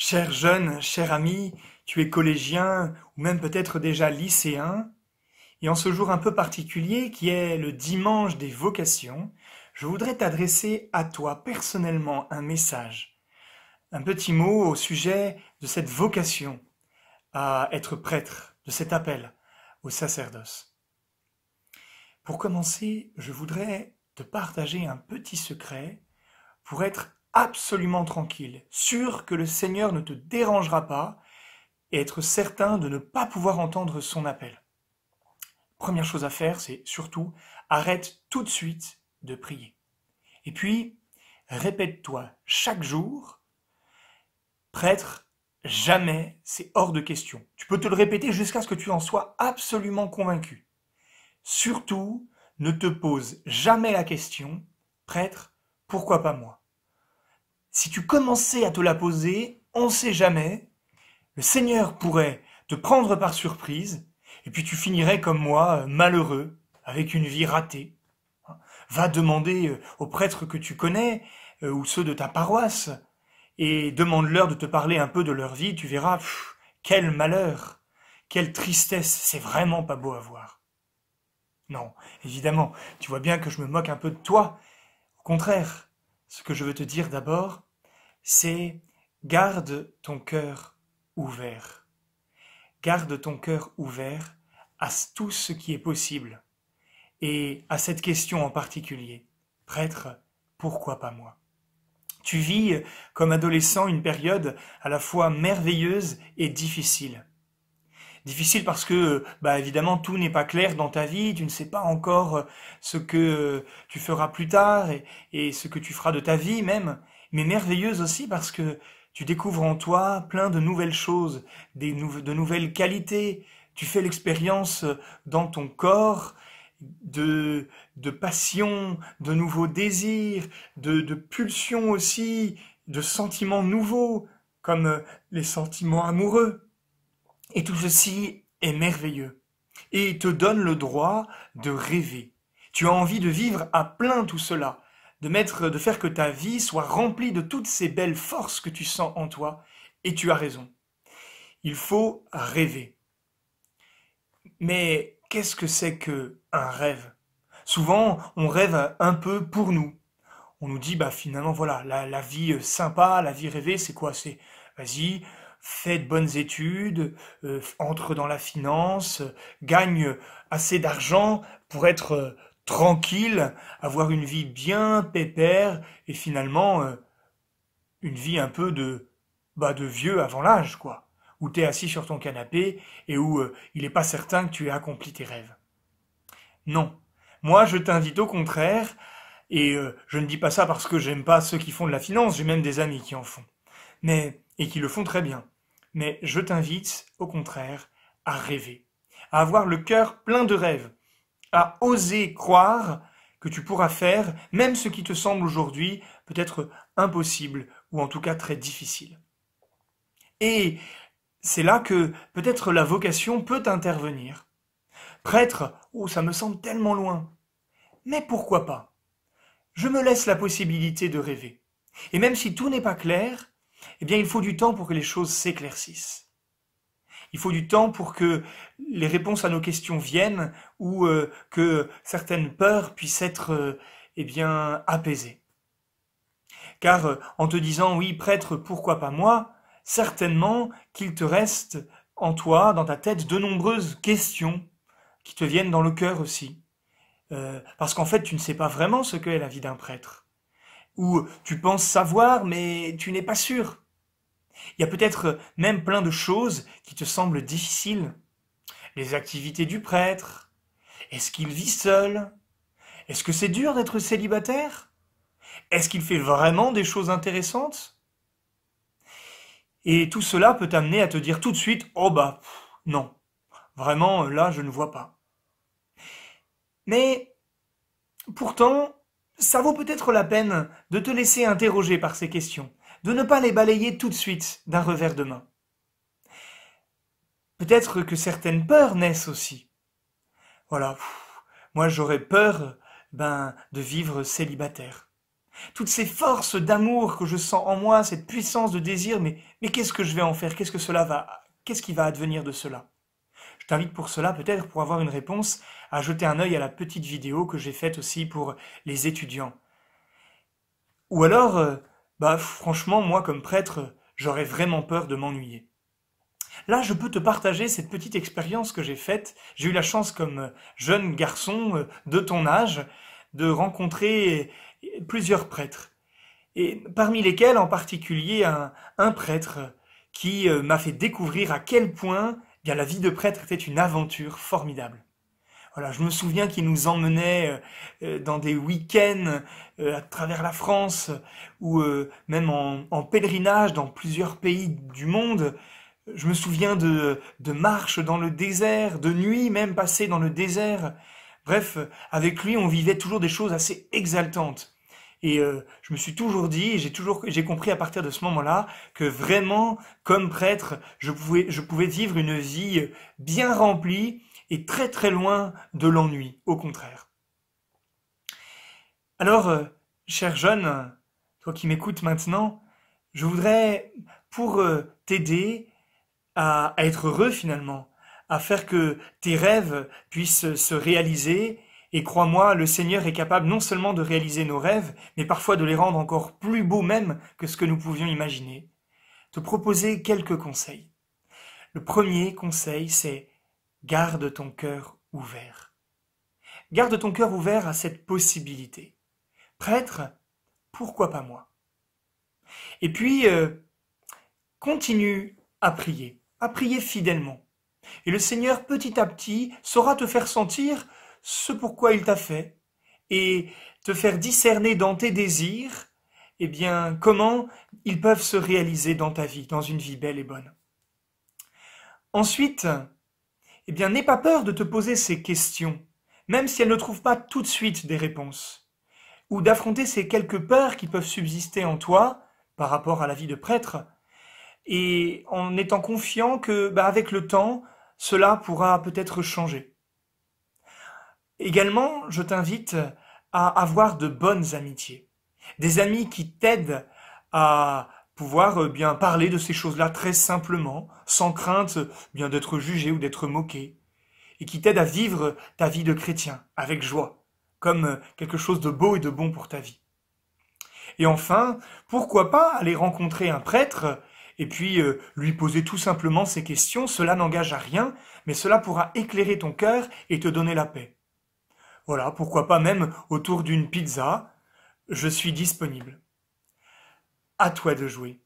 Cher jeune, cher ami, tu es collégien ou même peut-être déjà lycéen, et en ce jour un peu particulier qui est le dimanche des vocations, je voudrais t'adresser à toi personnellement un message, un petit mot au sujet de cette vocation à être prêtre, de cet appel au sacerdoce. Pour commencer, je voudrais te partager un petit secret pour être absolument tranquille, sûr que le Seigneur ne te dérangera pas et être certain de ne pas pouvoir entendre son appel. Première chose à faire, c'est surtout arrête tout de suite de prier. Et puis, répète-toi chaque jour, prêtre, jamais, c'est hors de question. Tu peux te le répéter jusqu'à ce que tu en sois absolument convaincu. Surtout, ne te pose jamais la question, prêtre, pourquoi pas moi? Si tu commençais à te la poser, on ne sait jamais, le Seigneur pourrait te prendre par surprise, et puis tu finirais comme moi, malheureux, avec une vie ratée. Va demander aux prêtres que tu connais, ou ceux de ta paroisse, et demande-leur de te parler un peu de leur vie, tu verras, quel malheur, quelle tristesse, c'est vraiment pas beau à voir. Non, évidemment, tu vois bien que je me moque un peu de toi. Au contraire, ce que je veux te dire d'abord, c'est garde ton cœur ouvert. Garde ton cœur ouvert à tout ce qui est possible et à cette question en particulier. Prêtre, pourquoi pas moi? Tu vis comme adolescent une période à la fois merveilleuse et difficile. Difficile parce que, évidemment, tout n'est pas clair dans ta vie, tu ne sais pas encore ce que tu feras plus tard et ce que tu feras de ta vie même, mais merveilleuse aussi parce que tu découvres en toi plein de nouvelles choses, de nouvelles qualités, tu fais l'expérience dans ton corps de passion, de nouveaux désirs, de pulsions aussi, de sentiments nouveaux, comme les sentiments amoureux. Et tout ceci est merveilleux et te donne le droit de rêver. Tu as envie de vivre à plein tout cela, de faire que ta vie soit remplie de toutes ces belles forces que tu sens en toi, et tu as raison. Il faut rêver. Mais qu'est-ce que c'est que un rêve? Souvent, on rêve un peu pour nous. On nous dit, finalement, voilà, la vie sympa, la vie rêvée, c'est quoi? C'est, vas-y, fais de bonnes études, entre dans la finance, gagne assez d'argent pour être tranquille, avoir une vie bien pépère, et finalement, une vie un peu de vieux avant l'âge, quoi. Où t'es assis sur ton canapé et où il n'est pas certain que tu aies accompli tes rêves. Non. Moi, je t'invite au contraire, et je ne dis pas ça parce que j'aime pas ceux qui font de la finance, j'ai même des amis qui en font, et qui le font très bien. Mais je t'invite, au contraire, à rêver, à avoir le cœur plein de rêves, à oser croire que tu pourras faire même ce qui te semble aujourd'hui peut-être impossible, ou en tout cas très difficile. Et c'est là que peut-être la vocation peut intervenir. Prêtre, oh, ça me semble tellement loin. Mais pourquoi pas? Je me laisse la possibilité de rêver. Et même si tout n'est pas clair, eh bien il faut du temps pour que les choses s'éclaircissent. Il faut du temps pour que les réponses à nos questions viennent ou que certaines peurs puissent être apaisées. Car en te disant oui prêtre, pourquoi pas moi, certainement qu'il te reste en toi, dans ta tête, de nombreuses questions qui te viennent dans le cœur aussi. Parce qu'en fait, tu ne sais pas vraiment ce qu'est la vie d'un prêtre. Ou tu penses savoir, mais tu n'es pas sûr. Il y a peut-être même plein de choses qui te semblent difficiles. Les activités du prêtre. Est-ce qu'il vit seul? Est-ce que c'est dur d'être célibataire? Est-ce qu'il fait vraiment des choses intéressantes? Et tout cela peut t'amener à te dire tout de suite, non. Vraiment, là, je ne vois pas. Mais pourtant, ça vaut peut-être la peine de te laisser interroger par ces questions, de ne pas les balayer tout de suite d'un revers de main. Peut-être que certaines peurs naissent aussi. Voilà, moi j'aurais peur de vivre célibataire. toutes ces forces d'amour que je sens en moi, cette puissance de désir, mais qu'est-ce que je vais en faire? Qu'est-ce qui va advenir de cela? Je t'invite pour cela, peut-être pour avoir une réponse, à jeter un œil à la petite vidéo que j'ai faite aussi pour les étudiants. Ou alors, franchement, moi comme prêtre, j'aurais vraiment peur de m'ennuyer. Là, je peux te partager cette petite expérience que j'ai faite. J'ai eu la chance, comme jeune garçon de ton âge, de rencontrer plusieurs prêtres. Et parmi lesquels, en particulier, un prêtre qui m'a fait découvrir à quel point bien, la vie de prêtre était une aventure formidable. Voilà, je me souviens qu'il nous emmenait dans des week-ends à travers la France ou même en pèlerinage dans plusieurs pays du monde. Je me souviens de marches dans le désert, de nuits même passées dans le désert. Bref, avec lui, on vivait toujours des choses assez exaltantes. Et je me suis toujours dit, j'ai compris à partir de ce moment-là que vraiment, comme prêtre, je pouvais vivre une vie bien remplie et très très loin de l'ennui, au contraire. Alors, cher jeune, toi qui m'écoutes maintenant, je voudrais, pour t'aider à être heureux finalement, à faire que tes rêves puissent se réaliser. Et crois-moi, le Seigneur est capable non seulement de réaliser nos rêves, mais parfois de les rendre encore plus beaux même que ce que nous pouvions imaginer. Te proposer quelques conseils. Le premier conseil, c'est garde ton cœur ouvert. Garde ton cœur ouvert à cette possibilité. Prêtre, pourquoi pas moi? Et puis, continue à prier fidèlement. Et le Seigneur, petit à petit, saura te faire sentir ce pourquoi il t'a fait et te faire discerner dans tes désirs, eh bien, comment ils peuvent se réaliser dans ta vie, dans une vie belle et bonne. Ensuite, eh bien, n'aie pas peur de te poser ces questions, même si elles ne trouvent pas tout de suite des réponses, ou d'affronter ces quelques peurs qui peuvent subsister en toi par rapport à la vie de prêtre, et en étant confiant que, avec le temps, cela pourra peut-être changer. Également, je t'invite à avoir de bonnes amitiés. Des amis qui t'aident à pouvoir bien parler de ces choses-là très simplement, sans crainte bien d'être jugé ou d'être moqué, et qui t'aident à vivre ta vie de chrétien avec joie, comme quelque chose de beau et de bon pour ta vie. Et enfin, pourquoi pas aller rencontrer un prêtre et puis lui poser tout simplement ces questions. Cela n'engage à rien, mais cela pourra éclairer ton cœur et te donner la paix. Voilà, pourquoi pas même autour d'une pizza, je suis disponible. À toi de jouer.